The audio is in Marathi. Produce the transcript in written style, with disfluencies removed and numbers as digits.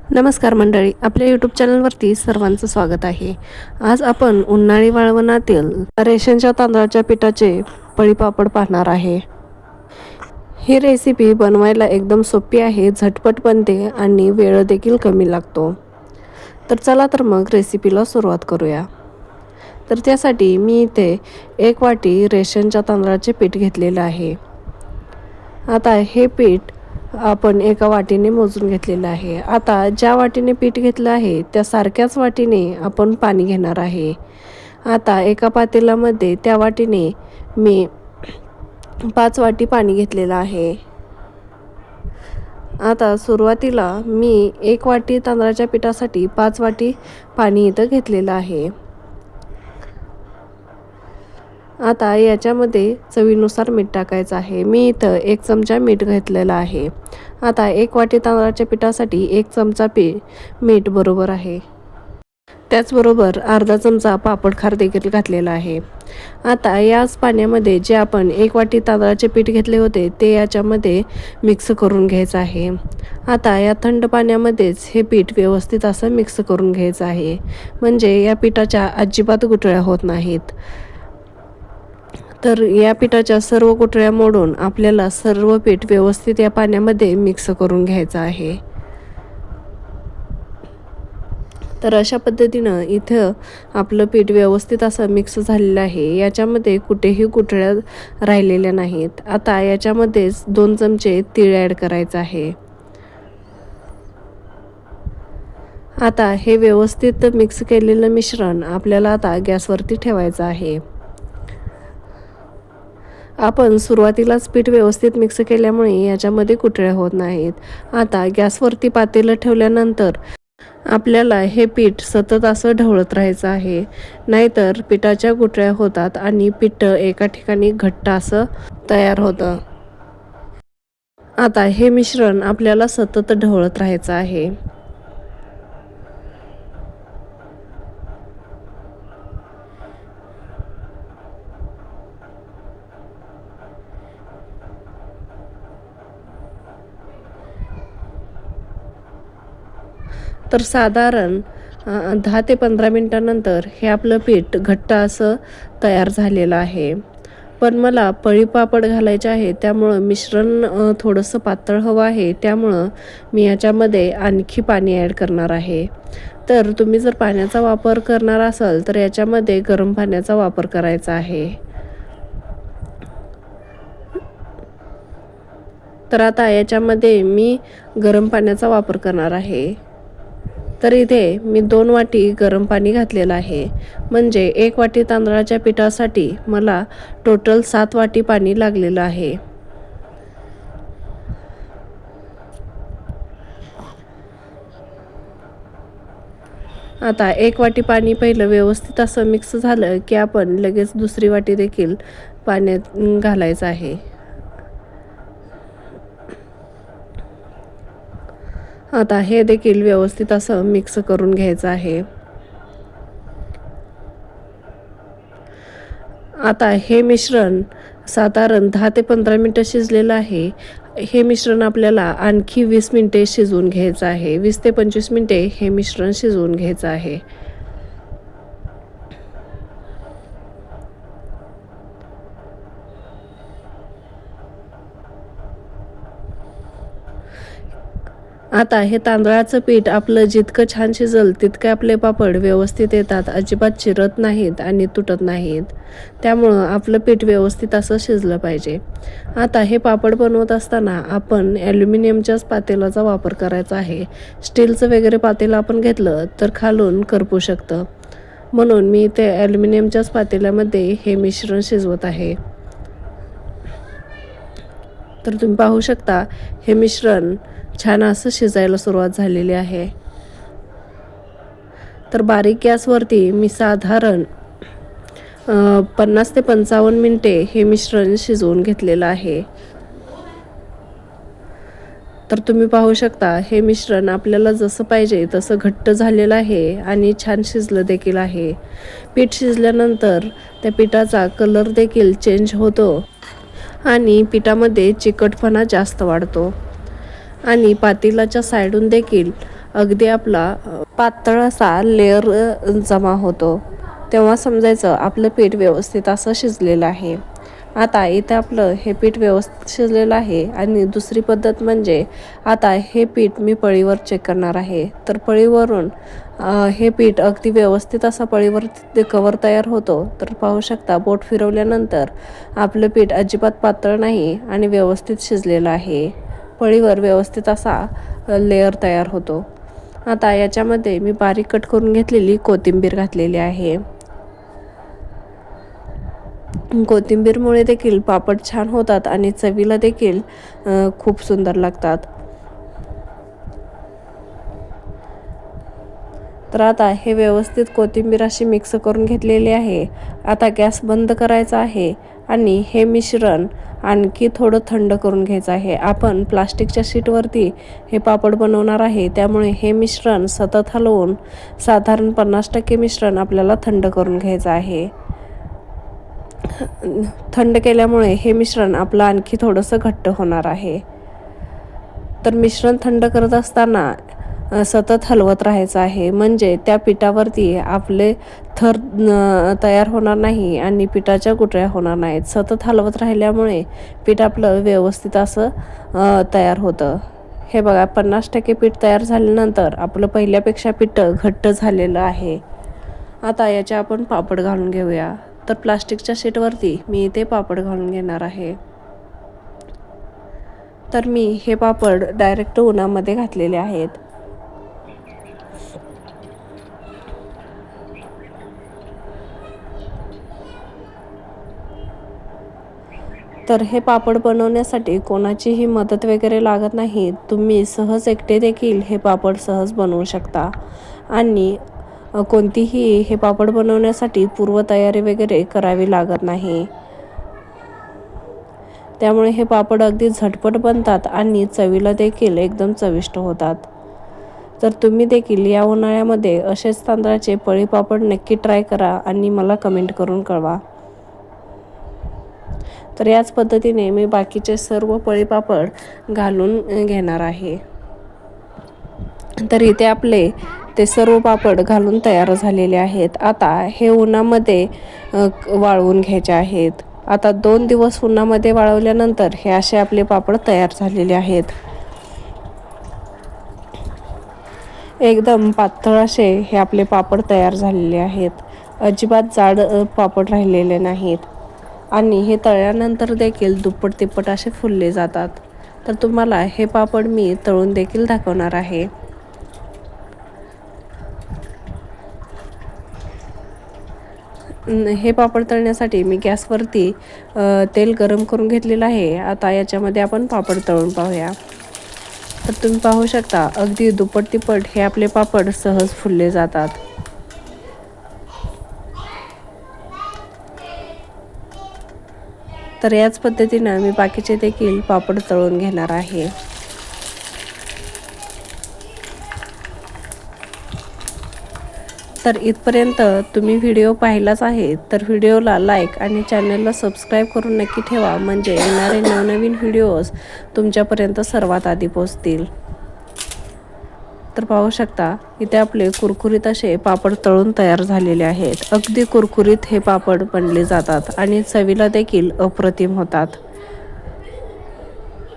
नमस्कार मंडळी, आपल्या यूट्यूब चॅनलवरती सर्वांचं स्वागत आहे। आज आपण उन्हाळी वाळवणातील रेशनच्या तांदळाच्या पिठाचे पळीपापड पाहणार आहे। ही रेसिपी बनवायला एकदम सोपी आहे, झटपट बनते आणि वेळ देखील कमी लागतो। तर चला तर मग रेसिपीला सुरुवात करूया। तर त्यासाठी मी इथे 1 वाटी रेशनच्या तांदळाचे पीठ घेतलेले आहे। आता हे पीठ आपण एका वाटीने मोजून घेतलेलं आहे। आता ज्या वाटीने पीठ घेतलं आहे त्या सारख्याच वाटीने आपण पाणी घेणार आहे। आता एका पातेल्यामध्ये त्या वाटीने मी 5 वाटी पाणी घेतलेलं आहे। आता सुरुवातीला मी 1 वाटी तांदळाच्या पिठासाठी 5 वाटी पाणी इथं घेतलेलं आहे। आता याच्यामध्ये चवीनुसार मीठ टाकायचं आहे। मी इथं 1 चमचा मीठ घेतलेला आहे। आता 1 वाटी तांदळाच्या पिठासाठी 1 चमचा मीठ बरोबर आहे। त्याचबरोबर अर्धा चमचा पापड खार देखील घातलेला आहे। आता याच पाण्यामध्ये जे आपण 1 वाटी तांदळाचे पीठ घेतले होते ते याच्यामध्ये मिक्स करून घ्यायचं आहे। आता या थंड पाण्यामध्येच हे पीठ व्यवस्थित असं मिक्स करून घ्यायचं आहे, म्हणजे या पिठाच्या अजिबात गुठळ्या होत नाहीत। तर या पिठाच्या सर्व गुठळ्या मोडून आपल्याला सर्व पीठ व्यवस्थित या पाण्यामध्ये मिक्स करून घ्यायचं आहे। तर अशा पद्धतीनं इथं आपलं पीठ व्यवस्थित असं मिक्स झालेलं आहे। याच्यामध्ये कुठेही गुठळ्या राहिलेल्या नाहीत। आता याच्यामध्येच 2 चमचे तीळ ॲड करायचं आहे। आता हे व्यवस्थित मिक्स केलेलं मिश्रण आपल्याला आता गॅसवरती ठेवायचं आहे। आपण सुरुवातीलाच पीठ व्यवस्थित मिक्स केल्यामुळे याच्यामध्ये गुठळ्या होत नाहीत। आता गॅसवरती पातेलं ठेवल्यानंतर आपल्याला हे पीठ सतत असं ढवळत राहायचं आहे, नाहीतर पिठाच्या गुठळ्या होतात आणि पीठ एका ठिकाणी घट्ट असं तयार होतं। आता हे मिश्रण आपल्याला सतत ढवळत राहायचं आहे। तर साधारण 10 ते 15 मिनिटांनंतर हे आपलं पीठ घट्ट असं तयार झालेलं आहे। पण मला पळीपापड घालायचे आहे, त्यामुळं मिश्रण थोडंसं पातळ हवं आहे, त्यामुळं मी याच्यामध्ये आणखी पाणी ॲड करणार आहे। तर तुम्ही जर पाण्याचा वापर करणार असाल तर याच्यामध्ये गरम पाण्याचा वापर करायचा आहे। तर आता याच्यामध्ये मी गरम पाण्याचा वापर करणार आहे। तर इथे मी 2 वाटी गरम पाणी घातलेलं आहे, म्हणजे 1 वाटी तांदळाच्या पिठासाठी मला टोटल 7 वाटी पाणी लागलेलं आहे। आता 1 वाटी पाणी पहिलं व्यवस्थित असं मिक्स झालं की आपण लगेच दुसरी वाटी देखील पाण्यात घालायचं आहे। आता हे देखील व्यवस्थित असं मिक्स करून घ्यायचं आहे। आता हे मिश्रण साधारण 10 ते 15 मिनिटं शिजलेलं आहे। हे मिश्रण आपल्याला आणखी 20 मिनिटे शिजवून घ्यायचं आहे। 20 ते 25 मिनिटे हे मिश्रण शिजवून घ्यायचं आहे। आता हे तांदळाचं पीठ आपलं जितकं छान शिजल तितके आपले पापड व्यवस्थित येतात, अजिबात चिरत नाहीत आणि तुटत नाहीत। त्यामुळं आपलं पीठ व्यवस्थित असं शिजलं पाहिजे। आता हे पापड बनवत असताना आपण ॲल्युमिनियमच्याच पातेलाचा वापर करायचा आहे। स्टीलचं वगैरे पातेलं आपण घेतलं तर खालून करपू शकतं, म्हणून मी ते ॲल्युमिनियमच्याच पातेल्यामध्ये हे मिश्रण शिजवत आहे। तर तुम्ही पाहू शकता हे मिश्रण छान असं शिजायला सुरुवात झालेली आहे। तर बारीक गॅसवरती मी साधारण 50 ते 55 मिनिटे हे मिश्रण शिजवून घेतलेलं आहे। तर तुम्ही पाहू शकता हे मिश्रण आपल्याला जसं पाहिजे तसं घट्ट झालेलं आहे आणि छान शिजलं देखील आहे। पीठ शिजल्यानंतर त्या पिठाचा कलर देखील चेंज होतो आणि पिठामध्ये चिकटपणा जास्त वाढतो आणि पातेल्याच्या साईडून देखील अगदी आपला पातळ असा लेअर जमा होतो, तेव्हा समजायचं आपलं पीठ व्यवस्थित असं शिजलेलं आहे. आता इथं आपलं हे पीठ व्यवस्थित शिजलेलं आहे. आणि दुसरी पद्धत म्हणजे आता हे पीठ मी पळीवर चेक करणार आहे. तर पळीवरून हे पीठ अगदी व्यवस्थित असा पळीवर कवर तयार होतो. तर पाहू शकता, बोट फिरवल्यानंतर आपलं पीठ अजिबात पातळ नाही आणि व्यवस्थित शिजलेलं आहे. पळीवर व्यवस्थित असा लेअर तयार होतो. आता याच्यामध्ये मी बारीक कट करून घेतलेली कोथिंबीर घातलेली आहे. कोथिंबीरमुळे देखील पापड छान होतात आणि चवीला देखील खूप सुंदर लागतात. तर आता हे व्यवस्थित कोथिंबीर अशी मिक्स करून घेतलेली आहे. आता गॅस बंद करायचा आहे आणि हे मिश्रण आणखी थोडं थंड करून घ्यायचं आहे. आपण प्लास्टिकच्या शीटवरती हे पापड बनवणार आहे, त्यामुळे हे मिश्रण सतत हलवून साधारण 50% मिश्रण आपल्याला थंड करून घ्यायचं आहे. थंड केल्यामुळे हे मिश्रण आपलं आणखी थोडंसं घट्ट होणार आहे. तर मिश्रण थंड करत असताना सतत हलवत राहायचं आहे, म्हणजे त्या पिठावरती आपले थर तयार होणार नाही आणि पिठाच्या गुठळ्या होणार नाहीत. सतत हलवत राहिल्यामुळे पीठ आपलं व्यवस्थित असं तयार होतं. हे बघा, 50% पीठ तयार झाल्यानंतर आपलं पहिल्यापेक्षा पीठ घट्ट झालेलं आहे. आता याचे आपण पापड घालून घेऊया. तर प्लास्टिकच्या शीटवरती मी इथे पापड घालून घेणार आहे. तर मी हे पापड डायरेक्ट उन्हामध्ये घातलेले आहेत. तर हे पापड बनवण्यासाठी कोणाचीही मदत वगैरे लागत नाही. तुम्ही सहज एकटे देखील हे पापड सहज बनवू शकता. आणि कोणतीही हे पापड बनवण्यासाठी पूर्वतयारी वगैरे करावी लागत नाही. त्यामुळे हे पापड अगदी झटपट बनतात आणि चवीला देखील एकदम चविष्ट होतात. तर तुम्ही देखील या उन्हाळ्यामध्ये असेच तांदळाचे पळी पापड नक्की ट्राय करा आणि मला कमेंट करून कळवा. तर याच पद्धतीने मी बाकीचे सर्व पळी पापड घालून घेणार आहे. तर इथे आपले ते सर्व पापड घालून तयार झालेले आहेत. आता हे उन्हामध्ये वाळवून घ्यायचे आहेत. आता 2 दिवस उन्हामध्ये वाळवल्यानंतर हे असे आपले पापड तयार झालेले आहेत. एकदम पातळ असे हे आपले पापड तयार झालेले आहेत. अजिबात जाड पापड राहिलेले नाहीत आणि हे तळल्यानंतर देखील दुप्पट तिप्पट असे फुलले जातात. तर तुम्हाला हे पापड मी तळून देखील दाखवणार आहे. हे पापड तळण्यासाठी मी गॅसवरती तेल गरम करून घेतलेलं आहे. आता याच्यामध्ये आपण पापड तळून पाहूया. तर तुम्ही पाहू शकता, अगदी दुप्पट तिप्पट हे आपले पापड सहज फुलले जातात. तर याच पद्धतीनं मी बाकीचे देखील पापड तळून घेणार आहे. तर इथपर्यंत तुम्ही व्हिडिओ पाहिलाच आहे, तर व्हिडिओला लाईक आणि चॅनलला सबस्क्राईब करून नक्की ठेवा, म्हणजे येणारे नवनवीन व्हिडिओज तुमच्यापर्यंत सर्वात आधी पोहोचतील. तर पाहू शकता, इथे आपले कुरकुरीत असे पापड तळून तयार झालेले आहेत. अगदी कुरकुरीत हे पापड बनले जातात आणि चवीला देखील अप्रतिम होतात.